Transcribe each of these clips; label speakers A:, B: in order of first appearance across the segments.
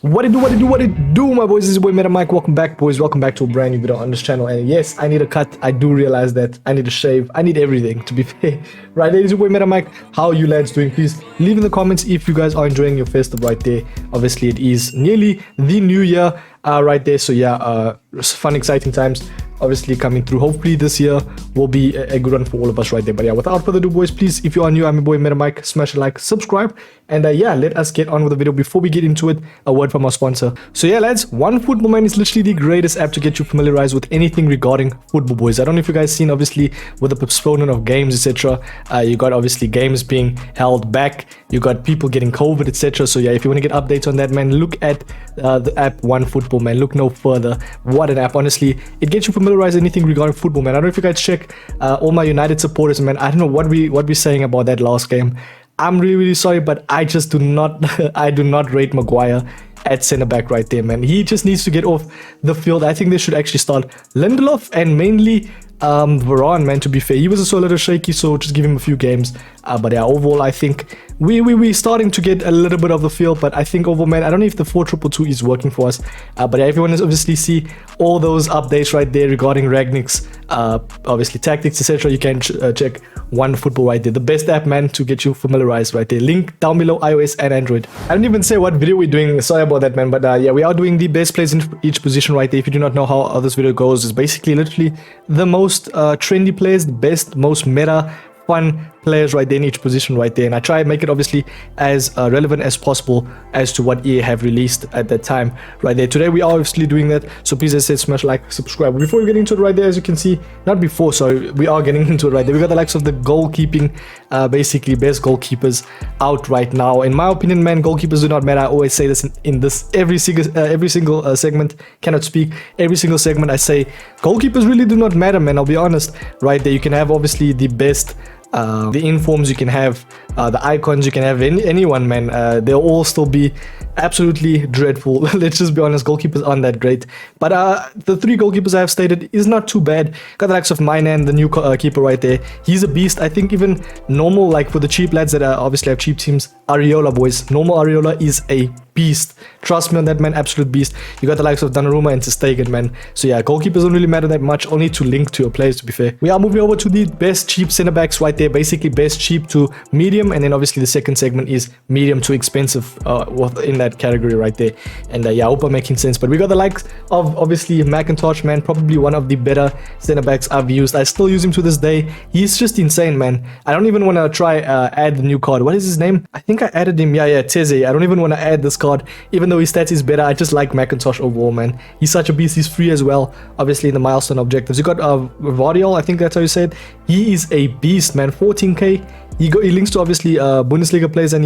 A: What it do, my boys? This is your boy MetaMike. Welcome back, boys. Welcome back to a brand new video on this channel. And yes, I need a cut. I do realize that. I need a shave. I need everything, to be fair. Right, there is your boy MetaMike. How are you lads doing? Please leave in the comments if you guys are enjoying your festive right there. Obviously, it is nearly the new year right there. So yeah, fun, exciting times obviously coming through. Hopefully this year will be a good one for all of us right there. But yeah, without further ado, boys, please, if you are new, I'm your boy MetaMike, smash a like, subscribe, and yeah, let us get on with the video. Before we get into it, a word from our sponsor. So yeah, lads, OneFootball, man, is literally the greatest app to get you familiarized with anything regarding football, boys. I don't know if you guys seen, obviously, with the postponement of games, etc. You got obviously games being held back, you got people getting COVID, etc. So yeah, if you want to get updates on that, man, look at the app OneFootball, man. Look no further. What an app, honestly. It gets you familiarized anything regarding football, man. I don't know if you guys check all my United supporters, man. I don't know what we're saying about that last game. I'm really sorry, but I just do not I do not rate Maguire at center back right there, man. He just needs to get off the field. I think they should actually start Lindelof and mainly Varane, man, to be fair. He was a little shaky, so just give him a few games. But yeah, overall, I think we're starting to get a little bit of the feel. But I think overall, man, I don't know if the 4-2-2 is working for us. But yeah, if you want to obviously see all those updates right there regarding Ragnick's obviously tactics, etc., you can check OneFootball right there. The best app, man, to get you familiarized right there. Link down below, iOS and Android. I don't even say what video we're doing. Sorry about that, man. But yeah, we are doing the best plays in each position right there. If you do not know how this video goes, it's basically literally the most trendy players, the best, most meta, fun players right there in each position right there, and I try and make it obviously as relevant as possible as to what EA have released at that time right there. Today we are obviously doing that, so please, as I said, smash like, subscribe. Before we get into it right there, as you can see, not before, sorry, we are getting into it right there. We got the likes of the goalkeeping, basically best goalkeepers out right now. In my opinion, man, goalkeepers do not matter. I always say this in this every single segment. Cannot speak. Every single segment I say goalkeepers really do not matter, man. I'll be honest right there. You can have obviously the best the informs, you can have the icons, you can have anyone, man. They'll all still be absolutely dreadful. Let's just be honest, goalkeepers aren't that great. But the three goalkeepers I have stated is not too bad. Got the likes of Mainan, the new keeper right there. He's a beast. I think even normal, like for the cheap lads that obviously have cheap teams, Areola, boys. Normal Areola is a beast. Trust me on that, man. Absolute beast. You got the likes of Donnarumma and Stegen, man. So yeah, goalkeepers don't really matter that much, only to link to your players, to be fair. We are moving over to the best cheap center backs right there. Basically best cheap to medium, and then obviously the second segment is medium to expensive in that category right there. And yeah, I hope I'm making sense. But we got the likes of obviously McIntosh, man. Probably one of the better center backs I've used. I still use him to this day. He's just insane, man. I don't even want to try add the new card. What is his name? I think I added him. Yeah, Teze. I don't even want to add this card, even though his stats is better. I just like McIntosh overall, man. He's such a beast. He's free as well, obviously in the milestone objectives. You got Vardiol, I think that's how you said. He is a beast, man. 14k. He links to obviously Bundesliga players, and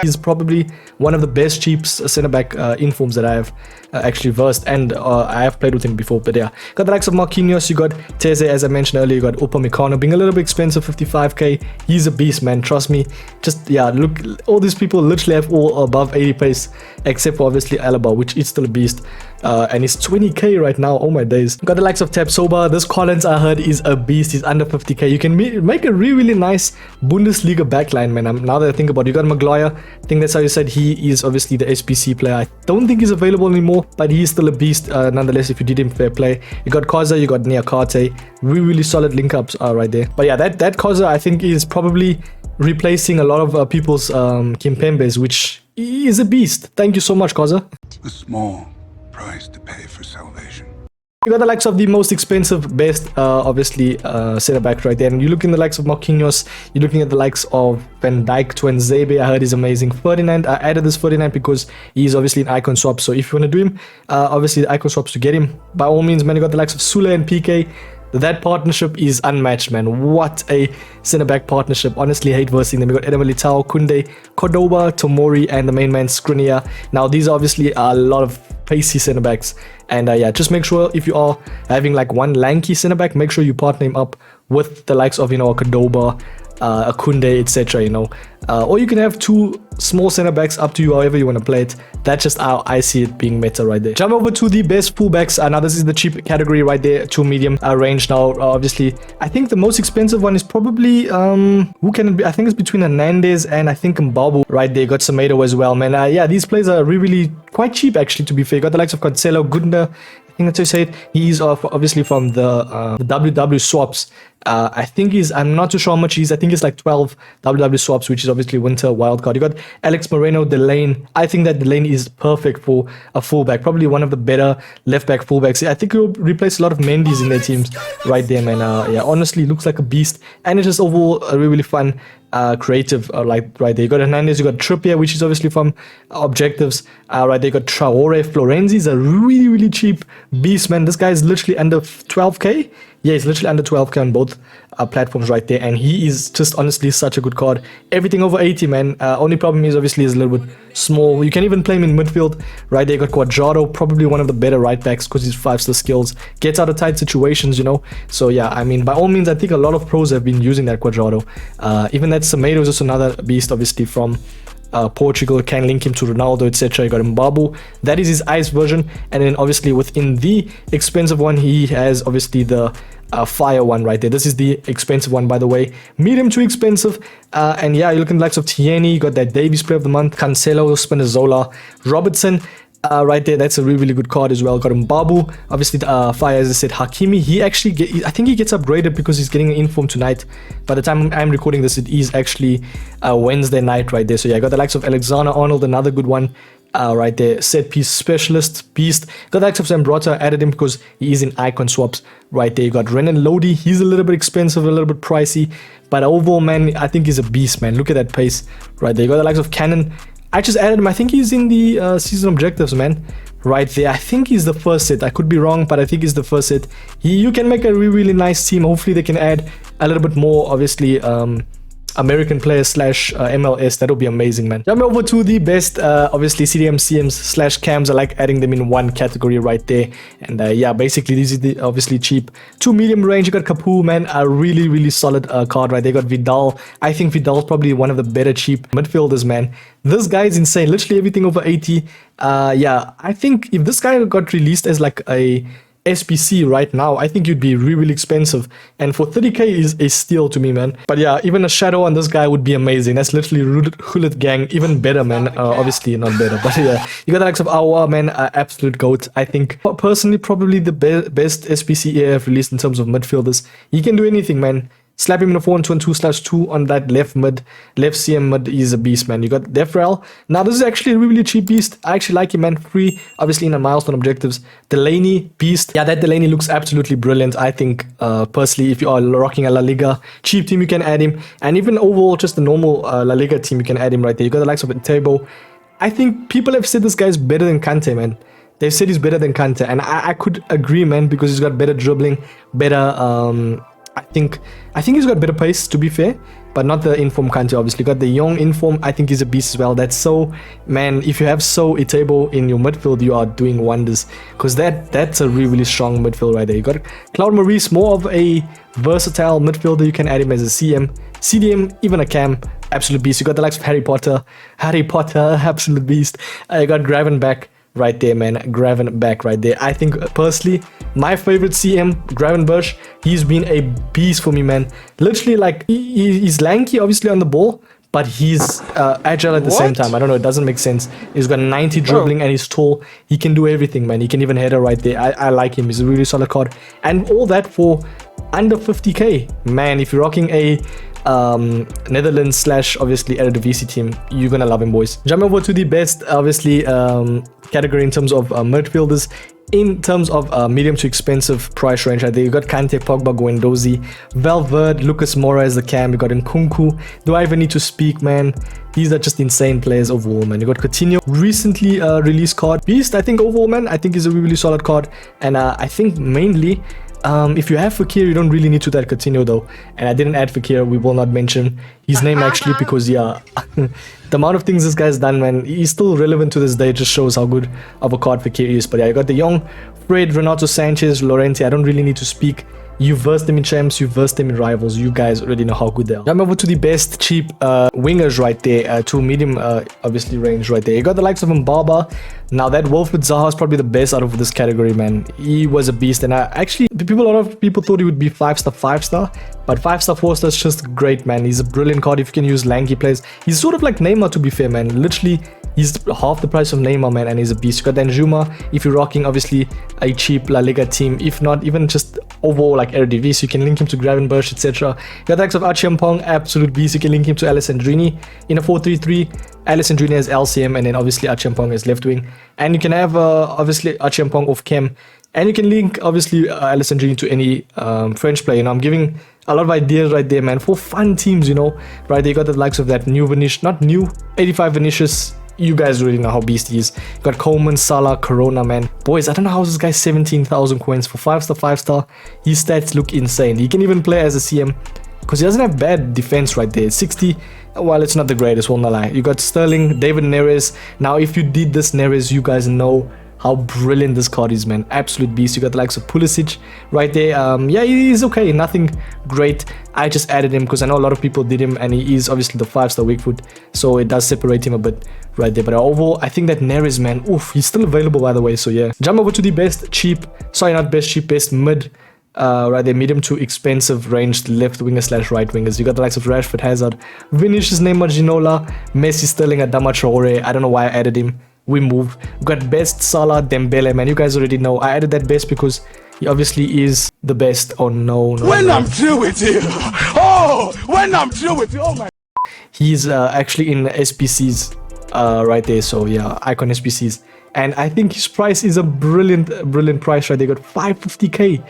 A: he's probably one of the best cheap center back informs that I have actually versed, and I have played with him before. But yeah, got the likes of Marquinhos, you got Teze, as I mentioned earlier, you got Upamecano being a little bit expensive, 55k. He's a beast, man. Trust me. Just yeah, look, all these people literally have all above 80 pace, except for obviously Alaba, which is still a beast. And he's 20k right now. Oh my days. Got the likes of Tapsoba. This Collins, I heard, is a beast. He's under 50k. You can make a really nice Bundesliga backline, man. Now that I think about it, you got Maguire. I think that's how you said. He is obviously the SPC player. I don't think he's available anymore, but he's still a beast nonetheless. If you did him fair play, you got Koza, you got Niakate. Really solid link ups right there. But yeah, that Koza I think is probably replacing a lot of people's Kimpembes, which is a beast. Thank you so much, Koza.
B: A small price to pay for salvation.
A: You got the likes of the most expensive, best, obviously, center back right there. And you look in the likes of Marquinhos, you're looking at the likes of Van Dijk, Tuanzebe. I heard he's amazing. Ferdinand, I added this Ferdinand because he's obviously an icon swap. So if you want to do him, obviously the icon swaps to get him, by all means, man. You got the likes of Sule and PK. That partnership is unmatched, man. What a center back partnership. Honestly, hate versing them. We got Edem Militao, Kunde, Cordoba, Tomori, and the main man Skriniar. Now, these are obviously a lot of pacey center backs, and yeah, just make sure if you are having like one lanky center back, make sure you partner him up with the likes of, you know, Cordoba, Akunde, etc. You know, or you can have two small center backs, up to you, however you want to play it. That's just how I see it being meta right there. Jump over to the best fullbacks. Now this is the cheap category right there, to medium range. Now obviously I think the most expensive one is probably who can it be? I think it's between Hernandez and I think Mbabu right there. Got Semedo as well, man. Yeah, these players are really quite cheap actually, to be fair. Got the likes of Cancelo, Gudner, I think that's how you say it. He's obviously from the WW swaps. I think I'm not too sure how much he's. I think it's like 12 WW swaps, which is obviously winter wildcard. You got Alex Moreno, Delane. I think that Delane is perfect for a fullback. Probably one of the better left back fullbacks. I think he'll replace a lot of Mendy's in their teams right there, man. Yeah, honestly, looks like a beast. And it's just overall really, really fun. Creative, like right there. You got Hernandez, you got Trippier, which is obviously from Objectives. Right there, you got Traore. Florenzi's a really, really cheap beast, man. This guy is literally under 12k. Yeah, he's literally under 12k on both platforms right there, and he is just honestly such a good card. Everything over 80, man. Only problem is obviously he's a little bit small. You can even play him in midfield right there. You got Cuadrado, probably one of the better right backs because he's 5-star skills, gets out of tight situations, you know. So yeah, I mean, by all means, I think a lot of pros have been using that Cuadrado. Even that Semedo is just another beast, obviously from Portugal, can link him to Ronaldo, etc. You got Mbabu, that is his ice version. And then obviously within the expensive one, he has obviously the fire one right there. This is the expensive one, by the way. Medium to expensive. And yeah, you're looking at the likes of Tierney, you got that Davies player of the month, Cancelo, Spinazzola, Robertson. Right there, that's a really, really good card as well. Got Mbabu, obviously fire, as I said. Hakimi, he actually I think he gets upgraded because he's getting an inform tonight. By the time I'm recording this, it is actually Wednesday night right there. So yeah, I got the likes of Alexander Arnold, another good one right there. Set piece specialist, beast. Got the likes of Zambrotta, added him because he is in icon swaps right there. You got Renan Lodi, he's a little bit expensive, a little bit pricey, but overall, man, I think he's a beast, man. Look at that pace right there. You got the likes of Cannon. I just added him. I think he's in the season objectives, man. Right there. I think he's the first set. I could be wrong, but I think he's the first set. You can make a really, really nice team. Hopefully, they can add a little bit more, obviously, American players / MLS. That would be amazing, man. Jump over to the best, obviously, CDM, CMs / cams. I like adding them in one category right there. And yeah, basically, these are the obviously cheap to medium range. You got Capu, man, a really, really solid card right there. You got Vidal. I think Vidal's probably one of the better cheap midfielders, man. This guy is insane. Literally everything over 80. Yeah, I think if this guy got released as like a SBC right now, I think you'd be really, really expensive, and for 30k is a steal to me, man. But yeah, even a shadow on this guy would be amazing. That's literally Hullet gang, even better, man. Obviously not better, but yeah, you got the likes of Awa, man, absolute goat. I think personally probably the best SBC have released in terms of midfielders. He can do anything, man. Slap him in a 4-2-2/2 on that left CM mid. He's a beast, man. You got Defrel. Now, this is actually a really cheap beast. I actually like him, man. Free, obviously, in a milestone objectives. Delaney, beast. Yeah, that Delaney looks absolutely brilliant. I think, personally, if you are rocking a La Liga cheap team, you can add him. And even overall, just the normal La Liga team, you can add him right there. You got the likes of Tebo. I think people have said this guy's better than Kante, man. They've said he's better than Kante. And I could agree, man, because he's got better dribbling, better... I think he's got better pace, to be fair, but not the inform Kante, obviously. Got the young inform. I think he's a beast as well. That's so, man, if you have so Itebo in your midfield, you are doing wonders, because that's a really, really strong midfield right there. You got Claude Maurice, more of a versatile midfielder. You can add him as a CM, CDM, even a cam. Absolute beast. You got the likes of Harry Potter, absolute beast. You got Gravenberch right there, man. Gravenberch right there. I think personally, my favorite CM, Gravenberch, he's been a beast for me, man. Literally, like, he's lanky, obviously, on the ball, but he's agile at the same time. I don't know, it doesn't make sense. He's got 90 dribbling and he's tall. He can do everything, man. He can even header right there. I like him. He's a really solid card. And all that for under 50k. Man, if you're rocking a Netherlands / obviously Eredivisie team, you're gonna love him, boys. Jump over to the best, obviously, category in terms of midfielders. In terms of medium to expensive price range, right there, you got Kante, Pogba, Guendouzi, Valverde, Lucas Moura as the cam. You got Nkunku. Do I even need to speak, man? These are just insane players overall, man. You got Coutinho, recently released card. Beast, I think overall, man, I think he's a really solid card. And I think mainly, if you have Fekir, you don't really need to that Coutinho though. And I didn't add Fekir. We will not mention his name actually, because yeah, the amount of things this guy's done, man, he's still relevant to this day. It just shows how good of a card Fekir is. But yeah, you got the young Fred, Renato Sanchez, Llorente. I don't really need to speak. You versed them in champs, you versed them in rivals. You guys already know how good they are. Jump over to the best cheap wingers right there, to medium obviously range right there. You got the likes of Mbaba. Now that Wilfred Zaha is probably the best out of this category, man. He was a beast, and actually a lot of people thought he would be 5-star, 5-star, but 5-star, 4-star is just great, man. He's a brilliant card if you can use lanky plays. He's sort of like Neymar, to be fair, man. Literally, he's half the price of Neymar, man, and he's a beast. You got Danjuma if you're rocking obviously a cheap La Liga team, if not even just overall like Eredivisie, so you can link him to Gravenberch, etc. You got the likes of Achiampong, absolute beast. You can link him to Alessandrini in a 4-3-3. Alessandrini as LCM, and then obviously Achiampong as left wing. And you can have obviously Achiampong off chem, and you can link obviously Alessandrini to any French player. You know, I'm giving a lot of ideas right there, man, for fun teams, you know, right? They got the likes of that new Vinicius, not new, 85 Vinicius. You guys already know how beast he is. You got Coleman, Salah, Corona, man. Boys, I don't know how this guy's 17,000 coins for 5-star, 5-star. His stats look insane. He can even play as a CM because he doesn't have bad defense right there. 60, well, it's not the greatest, won't lie. You got Sterling, David Neres. Now, if you did this Neres, you guys know how brilliant this card is, man. Absolute beast. You got the likes of Pulisic right there. Yeah, he's okay. Nothing great. I just added him because I know a lot of people did him, and he is obviously the 5-star weak foot, so it does separate him a bit right there. But overall, I think that Neres, man, oof, he's still available, by the way. So yeah, jump over to the best cheap, sorry, not best cheap, best mid, right there, medium to expensive ranged left wingers / right wingers. You got the likes of Rashford, Hazard, Vinicius, Neymar, Ginola, Messi, Sterling, Adama Traore. I don't know why I added him. We move. We got best Salah, Dembele, man. You guys already know. I added that best because he obviously is the best. Oh no,
C: when I'm through with you, when I'm through with you, oh my.
A: He's actually in SPCs right there. So yeah, icon SPCs, and I think his price is a brilliant price right. They got 550k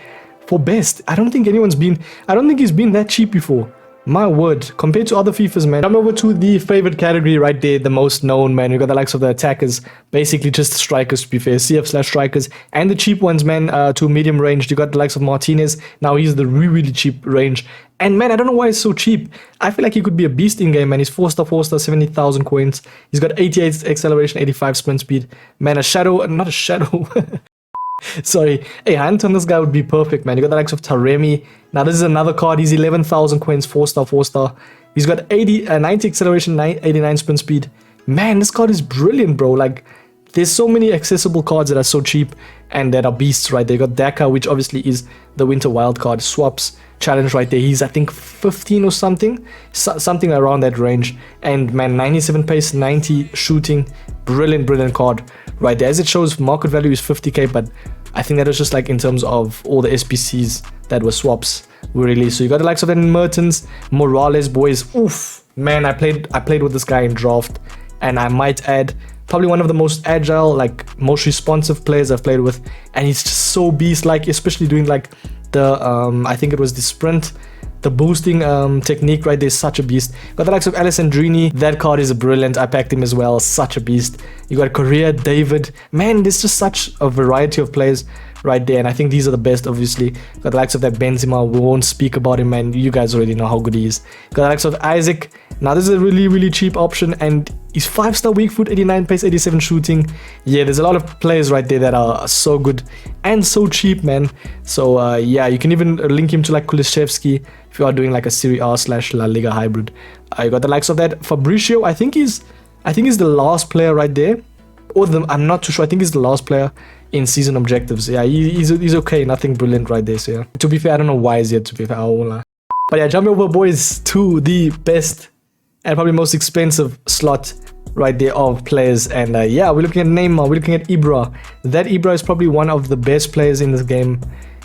A: for best. I don't think he's been that cheap before. My word, compared to other FIFAs, man. Jump over to the favorite category right there, the most known, man. We got the likes of the attackers, basically just strikers, to be fair, CF / strikers, and the cheap ones, man, to medium range. You got the likes of Martinez. Now he's the really cheap range. And man, I don't know why it's so cheap. I feel like he could be a beast in game, man. He's 4-star, 70,000 coins. He's got 88 acceleration, 85 sprint speed. Man, not a shadow. Sorry. Hey, Hunt on this guy would be perfect, man. You got the likes of Taremi. Now, this is another card. He's 11,000 coins, 4-star. He's got 90 acceleration, 89 sprint speed. Man, this card is brilliant, bro. Like, there's so many accessible cards that are so cheap and that are beasts, right? They got Daka, which obviously is the winter wild card. Swaps challenge right there. He's, I think, 15 or something. Something around that range. And, man, 97 pace, 90 shooting. Brilliant card right there. As it shows, market value is 50k, but I think that was just like in terms of all the SPCs that were swaps were released. So you got the likes of then Mertens, Morales, boys. Oof, man, I played with this guy in draft, and I might add probably one of the most agile, like most responsive players I've played with, and he's just so beast-like, especially doing like the I think it was the sprint, the boosting technique right there is such a beast. Got the likes of Alessandrini. That card is brilliant. I packed him as well. Such a beast. You got Correa, David. Man, there's just such a variety of players right there, and I think these are the best. Obviously, got the likes of that Benzema. We won't speak about him, man. You guys already know how good he is. Got the likes of Isaac. Now this is a really cheap option, and he's 5-star weak foot, 89 pace, 87 shooting. Yeah, there's a lot of players right there that are so good and so cheap, man. So yeah, you can even link him to like Kuliszewski if you are doing like a Serie A / La Liga hybrid. You got the likes of that Fabricio. I think he's the last player right there, or I'm not too sure. I think he's the last player in season objectives. Yeah, he's okay. Nothing brilliant right there. So yeah, to be fair, I don't know why he's yet. To be fair, I won't lie. But yeah, jumping over, boys, to the best and probably most expensive slot right there of players. And yeah, we're looking at Neymar, we're looking at Ibra. That Ibra is probably one of the best players in this game,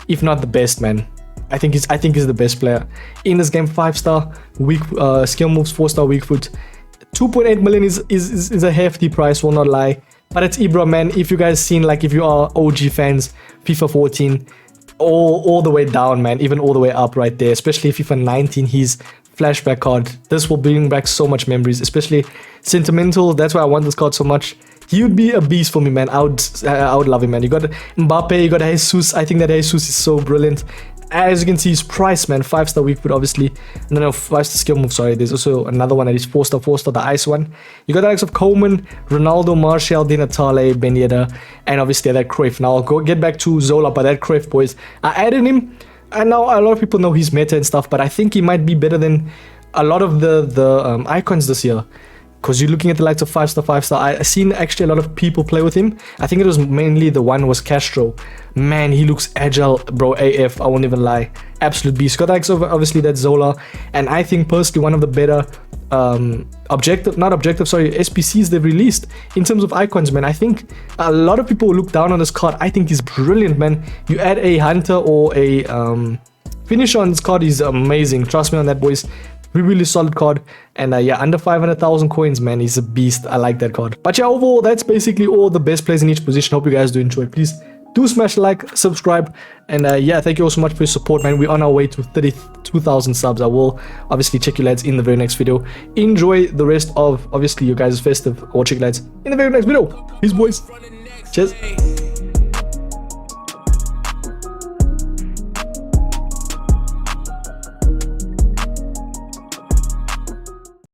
A: if not the best, man. I think he's the best player in this game. 5-star weak skill moves, 4-star weak foot. 2.8 million is a hefty price, will not lie. But it's Ibra, man. If you guys seen, like, if you are OG fans, FIFA 14, all the way down, man, even all the way up right there, especially FIFA 19, he's flashback card. This will bring back so much memories, especially sentimental. That's why I want this card so much. He would be a beast for me, man. I would love him, man. You got Mbappe, you got Jesus. I think that Jesus is so brilliant. As you can see, his price, man, 5-star weak foot, obviously. No, 5-star skill move, sorry. There's also another one that is 4-star, the ice one. You got the likes of Coleman, Ronaldo, Martial, Di Natale, Ben Yedder, and obviously that Cruyff. Now I'll get back to Zola, but that Cruyff, boys, I added him I know a lot of people know he's meta and stuff, but I think he might be better than a lot of the icons this year. Because you're looking at the likes of 5-star, 5-star. I've seen actually a lot of people play with him. I think it was mainly the one was Castro. Man, he looks agile, bro, AF. I won't even lie. Absolute beast. Got like, so obviously that's Zola. And I think personally one of the better SPCs they've released in terms of icons, man. I think a lot of people look down on this card. I think he's brilliant, man. You add a hunter or a finisher on this card, he's amazing. Trust me on that, boys. Really solid card. And yeah, under 500,000 coins, man, he's a beast. I like that card. But yeah, overall, that's basically all the best players in each position. Hope you guys do enjoy. Please do smash a like, subscribe, and yeah, thank you all so much for your support, man. We're on our way to 32,000 subs. I will obviously check you lads in the very next video. Enjoy the rest of obviously you guys' festive. I will check you lads in the very next video. Peace, boys. Cheers.